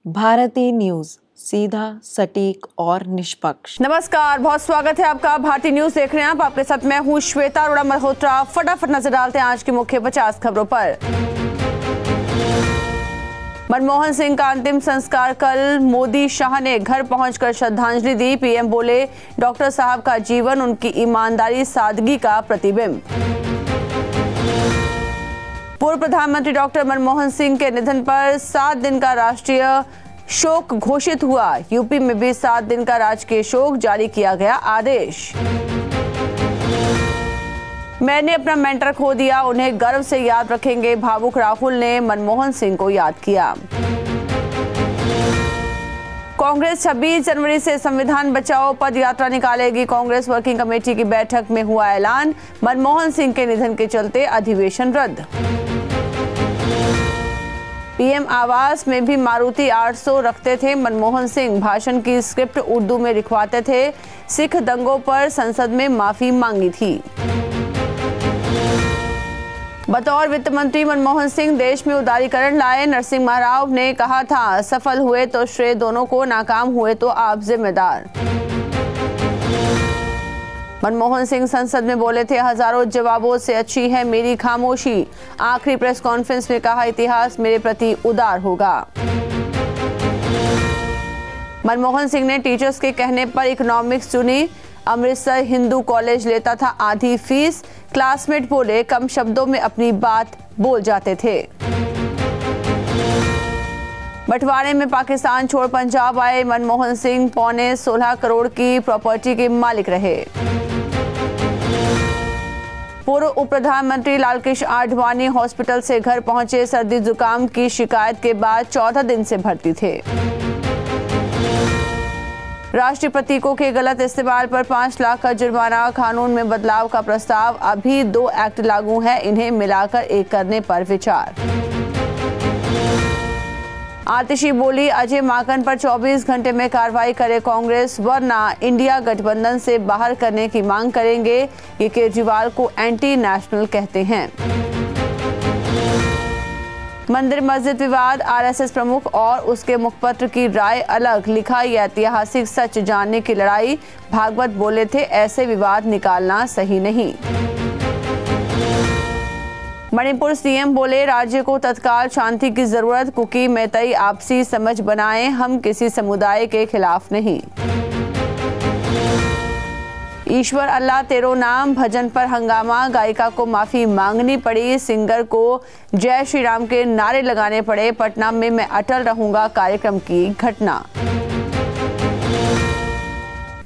Bharti news, सीधा, सटीक और निष्पक्ष। नमस्कार, बहुत स्वागत है आपका। भारती न्यूज देख रहे हैं आप। आपके साथ मैं हूं श्वेता अरोड़ा मल्होत्रा। फटाफट नजर डालते हैं आज की मुख्य 50 खबरों पर। मनमोहन सिंह का अंतिम संस्कार कल। मोदी शाह ने घर पहुंचकर श्रद्धांजलि दी। पीएम बोले, डॉक्टर साहब का जीवन उनकी ईमानदारी, सादगी का प्रतिबिंब। पूर्व प्रधानमंत्री डॉक्टर मनमोहन सिंह के निधन पर 7 दिन का राष्ट्रीय शोक घोषित हुआ। यूपी में भी 7 दिन का राजकीय शोक जारी किया गया आदेश। मैंने अपना मेंटर खो दिया, उन्हें गर्व से याद रखेंगे। भावुक राहुल ने मनमोहन सिंह को याद किया। कांग्रेस 26 जनवरी से संविधान बचाओ पद यात्रा निकालेगी। कांग्रेस वर्किंग कमेटी की बैठक में हुआ ऐलान। मनमोहन सिंह के निधन के चलते अधिवेशन रद्द। पीएम आवास में भी मारुति 800 रखते थे मनमोहन सिंह। भाषण की स्क्रिप्ट उर्दू में लिखवाते थे। सिख दंगों पर संसद में माफी मांगी थी। बतौर वित्त मंत्री मनमोहन सिंह देश में उदारीकरण लाए। नरसिम्हा राव ने कहा था, सफल हुए तो श्रेय दोनों को, नाकाम हुए तो आप जिम्मेदार। मनमोहन सिंह संसद में बोले थे, हजारों जवाबों से अच्छी है मेरी खामोशी। आखिरी प्रेस कॉन्फ्रेंस में कहा, इतिहास मेरे प्रति उदार होगा। मनमोहन सिंह ने टीचर्स के कहने पर इकोनॉमिक्स चुनी। अमृतसर हिंदू कॉलेज लेता था आधी फीस। क्लासमेट बोले, कम शब्दों में अपनी बात बोल जाते थे। बंटवारे में पाकिस्तान छोड़ पंजाब आए मनमोहन सिंह। 16.25 करोड़ की प्रॉपर्टी के मालिक रहे। पूर्व उप प्रधानमंत्री लालकृष्ण आडवाणी हॉस्पिटल से घर पहुंचे। सर्दी जुकाम की शिकायत के बाद 14 दिन से भर्ती थे। राष्ट्रीय प्रतीकों के गलत इस्तेमाल पर 5 लाख का जुर्माना। कानून में बदलाव का प्रस्ताव। अभी 2 एक्ट लागू है, इन्हें मिलाकर एक करने पर विचार। आतिशी बोली, अजय माकन पर 24 घंटे में कार्रवाई करे कांग्रेस, वरना इंडिया गठबंधन से बाहर करने की मांग करेंगे। ये केजरीवाल को एंटी नेशनल कहते हैं। मंदिर मस्जिद विवाद। आरएसएस प्रमुख और उसके मुखपत्र की राय अलग। लिखा, यह ऐतिहासिक सच जानने की लड़ाई। भागवत बोले थे, ऐसे विवाद निकालना सही नहीं। मणिपुर सीएम बोले, राज्य को तत्काल शांति की जरूरत। कुकी मैतई आपसी समझ बनाएं, हम किसी समुदाय के खिलाफ नहीं। ईश्वर अल्लाह तेरो नाम भजन पर हंगामा। गायिका को माफी मांगनी पड़ी। सिंगर को जय श्री राम के नारे लगाने पड़े। पटना में मैं अटल रहूंगा कार्यक्रम की घटना।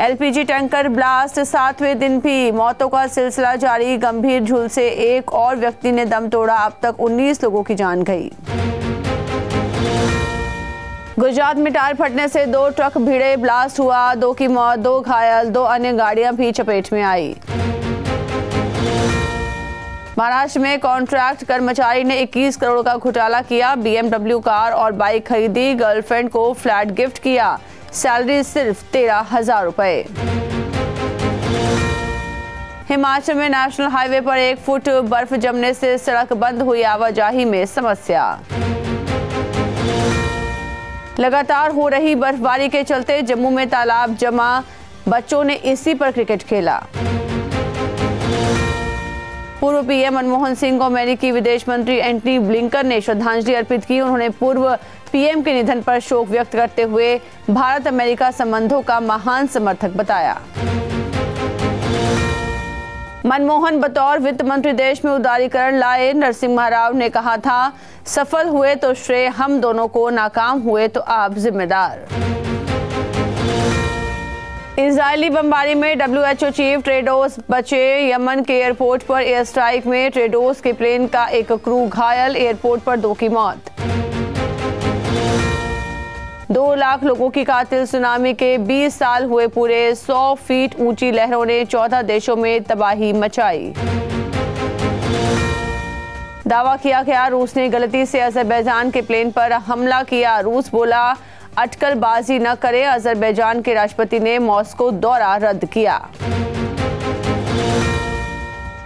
LPG tanker blast. 7वें दिन भी मौतों का सिलसिला जारी। गंभीर झुलसे एक और व्यक्ति ने दम तोड़ा। अब तक 19 लोगों की जान गई। गुजरात में टायर फटने से 2 ट्रक भिड़े, ब्लास्ट हुआ। 2 की मौत, 2 घायल। 2 अन्य गाड़ियां भी चपेट में आई। महाराष्ट्र में कॉन्ट्रैक्ट कर्मचारी ने 21 करोड़ का घोटाला किया। BMW कार और बाइक खरीदी। गर्लफ्रेंड को फ्लैट गिफ्ट किया। सैलरी सिर्फ 13,000 रुपए। हिमाचल में नेशनल हाईवे पर 1 फुट बर्फ जमने से सड़क बंद हुई। आवाजाही में समस्या। लगातार हो रही बर्फबारी के चलते जम्मू में तालाब जमा। बच्चों ने इसी पर क्रिकेट खेला। पूर्व पीएम मनमोहन सिंह को अमेरिकी विदेश मंत्री एंटनी ब्लिंकन ने श्रद्धांजलि अर्पित की। उन्होंने पूर्व पीएम के निधन पर शोक व्यक्त करते हुए भारत अमेरिका संबंधों का महान समर्थक बताया। मनमोहन बतौर वित्त मंत्री देश में उदारीकरण लाए। नरसिम्हा राव ने कहा था, सफल हुए तो श्रेय हम दोनों को, नाकाम हुए तो आप जिम्मेदार। इजरायली बमबारी में WHO चीफ टेड्रोस बचे। यमन के एयरपोर्ट पर एयर स्ट्राइक में टेड्रोस के प्लेन का एक क्रू घायल। एयरपोर्ट पर 2 की मौत। 2 लाख लोगों की कातिल सुनामी के 20 साल हुए पूरे। 100 फीट ऊंची लहरों ने 14 देशों में तबाही मचाई। दावा किया गया, रूस ने गलती से अजरबैजान के प्लेन पर हमला किया। रूस बोला, अटकलबाजी न करे। अजरबैजान के राष्ट्रपति ने मॉस्को दौरा रद्द किया।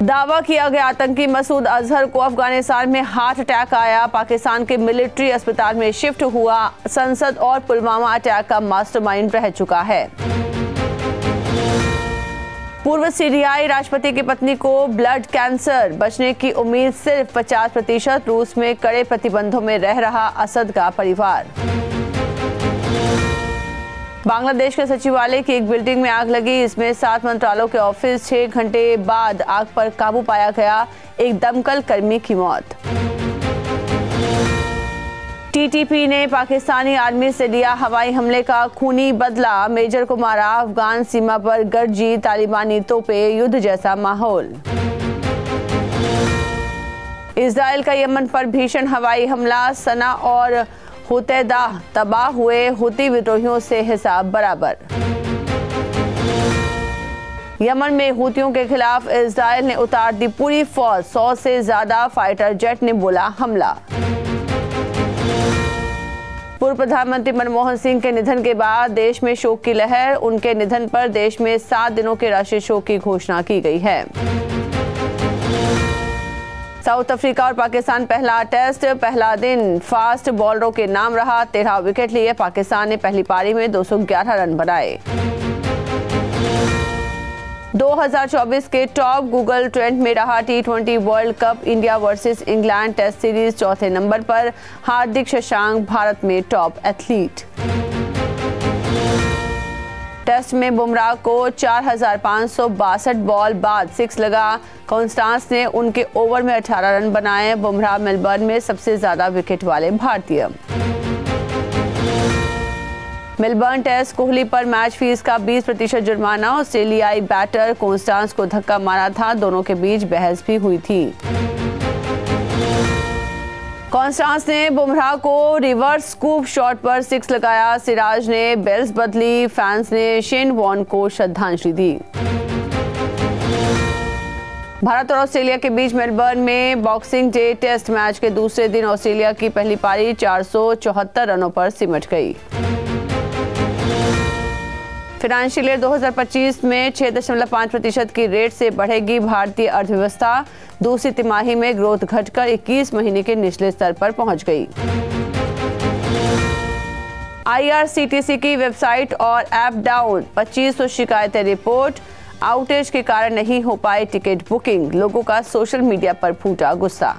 दावा किया गया आतंकी मसूद अजहर को अफगानिस्तान में हार्ट अटैक आया, पाकिस्तान के मिलिट्री अस्पताल में शिफ्ट हुआ। संसद और पुलवामा अटैक का मास्टरमाइंड रह चुका है। पूर्व सीरियाई राष्ट्रपति की पत्नी को ब्लड कैंसर, बचने की उम्मीद सिर्फ 50%। रूस में कड़े प्रतिबंधों में रह रहा असद का परिवार। बांग्लादेश के सचिवालय की एक बिल्डिंग में आग लगी, इसमें 7 मंत्रालयों के ऑफिस। 6 घंटे बाद आग पर काबू पाया गया, एक दमकल कर्मी की मौत। टीटीपी ने पाकिस्तानी आर्मी से लिया हवाई हमले का खूनी बदला, मेजर को मारा। अफगान सीमा पर गरजी तालिबानी तोपें, युद्ध जैसा माहौल। इजराइल का यमन पर भीषण हवाई हमला, सना और हुतैदा तबाह हुए, हुती विद्रोहियों से हिसाब बराबर। यमन में हुतियों के खिलाफ इजराइल ने उतार दी पूरी फौज, 100 से ज्यादा फाइटर जेट ने बोला हमला। पूर्व प्रधानमंत्री मनमोहन सिंह के निधन के बाद देश में शोक की लहर। उनके निधन पर देश में 7 दिनों के राष्ट्रीय शोक की घोषणा की गई है। साउथ अफ्रीका और पाकिस्तान पहला टेस्ट, पहला दिन फास्ट बॉलरों के नाम रहा। 13 विकेट लिए पाकिस्तान ने पहली पारी में 211 रन बनाए। 2024 के टॉप गूगल ट्रेंड में रहा T20 world cup, India versus England test series 4थे नंबर पर। हार्दिक शशांक भारत में टॉप एथलीट। टेस्ट में बुमराह को 4562 बॉल बाद 6 लगा। कॉन्स्टांस ने उनके ओवर में 18 रन बनाए। बुमराह मेलबर्न में सबसे ज्यादा विकेट वाले भारतीय। मेलबर्न टेस्ट, कोहली पर मैच फीस का 20% जुर्माना। ऑस्ट्रेलियाई बैटर कॉन्स्टांस को धक्का मारा था, दोनों के बीच बहस भी हुई थी। कॉन्स्टांस ने बुमराह को रिवर्स स्कूप शॉट पर 6 लगाया। सिराज ने बेल्स बदली, फैंस ने शेन वॉर्न को श्रद्धांजलि दी। भारत और ऑस्ट्रेलिया के बीच मेलबर्न में बॉक्सिंग डे टेस्ट मैच के दूसरे दिन ऑस्ट्रेलिया की पहली पारी 474 रनों पर सिमट गई। फाइनेंशियल ईयर 2025 में 6.5% की रेट से बढ़ेगी भारतीय अर्थव्यवस्था। दूसरी तिमाही में ग्रोथ घटकर 21 महीने के निचले स्तर पर पहुंच गई। IRCTC की वेबसाइट और ऐप डाउन, 2500 शिकायतें रिपोर्ट। आउटेज के कारण नहीं हो पाए टिकट बुकिंग, लोगों का सोशल मीडिया पर फूटा गुस्सा।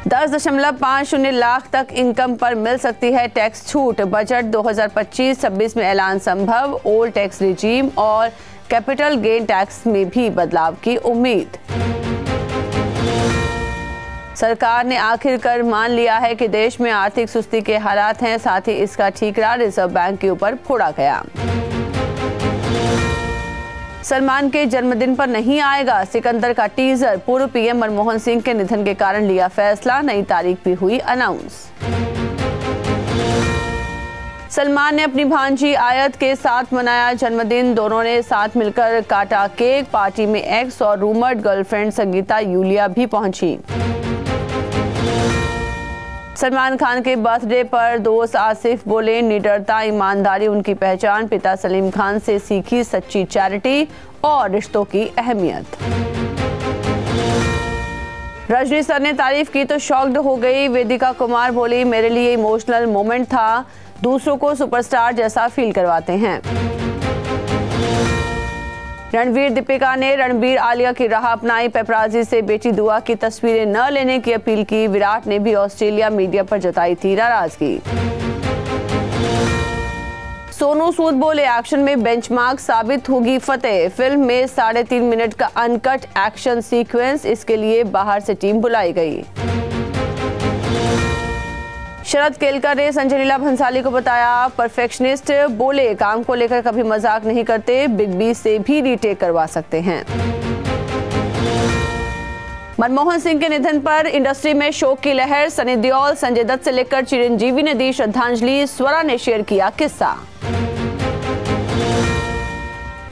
10.50 लाख तक इनकम पर मिल सकती है टैक्स छूट। बजट 2025-26 में ऐलान संभव। ओल्ड टैक्स रिजीम और कैपिटल गेन टैक्स में भी बदलाव की उम्मीद। सरकार ने आखिरकार मान लिया है कि देश में आर्थिक सुस्ती के हालात हैं, साथ ही इसका ठीकरा रिजर्व बैंक के ऊपर फोड़ा गया। सलमान के जन्मदिन पर नहीं आएगा सिकंदर का टीजर। पूर्व पीएम मनमोहन सिंह के निधन के कारण लिया फैसला, नई तारीख भी हुई अनाउंस। सलमान ने अपनी भांजी आयत के साथ मनाया जन्मदिन। दोनों ने साथ मिलकर काटा केक। पार्टी में एक्स और रूमर्ड गर्लफ्रेंड संगीता यूलिया भी पहुंची। सलमान खान के बर्थडे पर दोस्त आसिफ बोले, निडरता ईमानदारी उनकी पहचान। पिता सलीम खान से सीखी सच्ची चैरिटी और रिश्तों की अहमियत। रजनी सर ने तारीफ की तो शॉक्ड हो गई। वेदिका कुमार बोली, मेरे लिए इमोशनल मोमेंट था, दूसरों को सुपरस्टार जैसा फील करवाते हैं। रणवीर दीपिका ने रणबीर आलिया की राह अपनाई। पेपराजी से बेटी दुआ की तस्वीरें न लेने की अपील की। विराट ने भी ऑस्ट्रेलिया मीडिया पर जताई थी नाराजगी। सोनू सूद बोले, एक्शन में बेंचमार्क साबित होगी फतेह। फिल्म में 3.5 मिनट का अनकट एक्शन सीक्वेंस, इसके लिए बाहर से टीम बुलाई गई। शरद केलकर ने संजय लीला भंसाली को बताया परफेक्शनिस्ट। बोले, काम को लेकर कभी मजाक नहीं करते, बिग बी से भी रीटेक करवा सकते हैं। मनमोहन सिंह के निधन पर इंडस्ट्री में शोक की लहर। सनी देओल, संजय दत्त से लेकर चिरंजीवी ने दी श्रद्धांजलि। स्वरा ने शेयर किया किस्सा।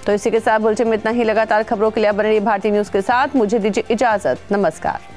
तो इसी के साथ बुलेटिन में इतना ही। लगातार खबरों के लिए बने रहिए भारतीय न्यूज के साथ। मुझे दीजिए इजाजत, नमस्कार।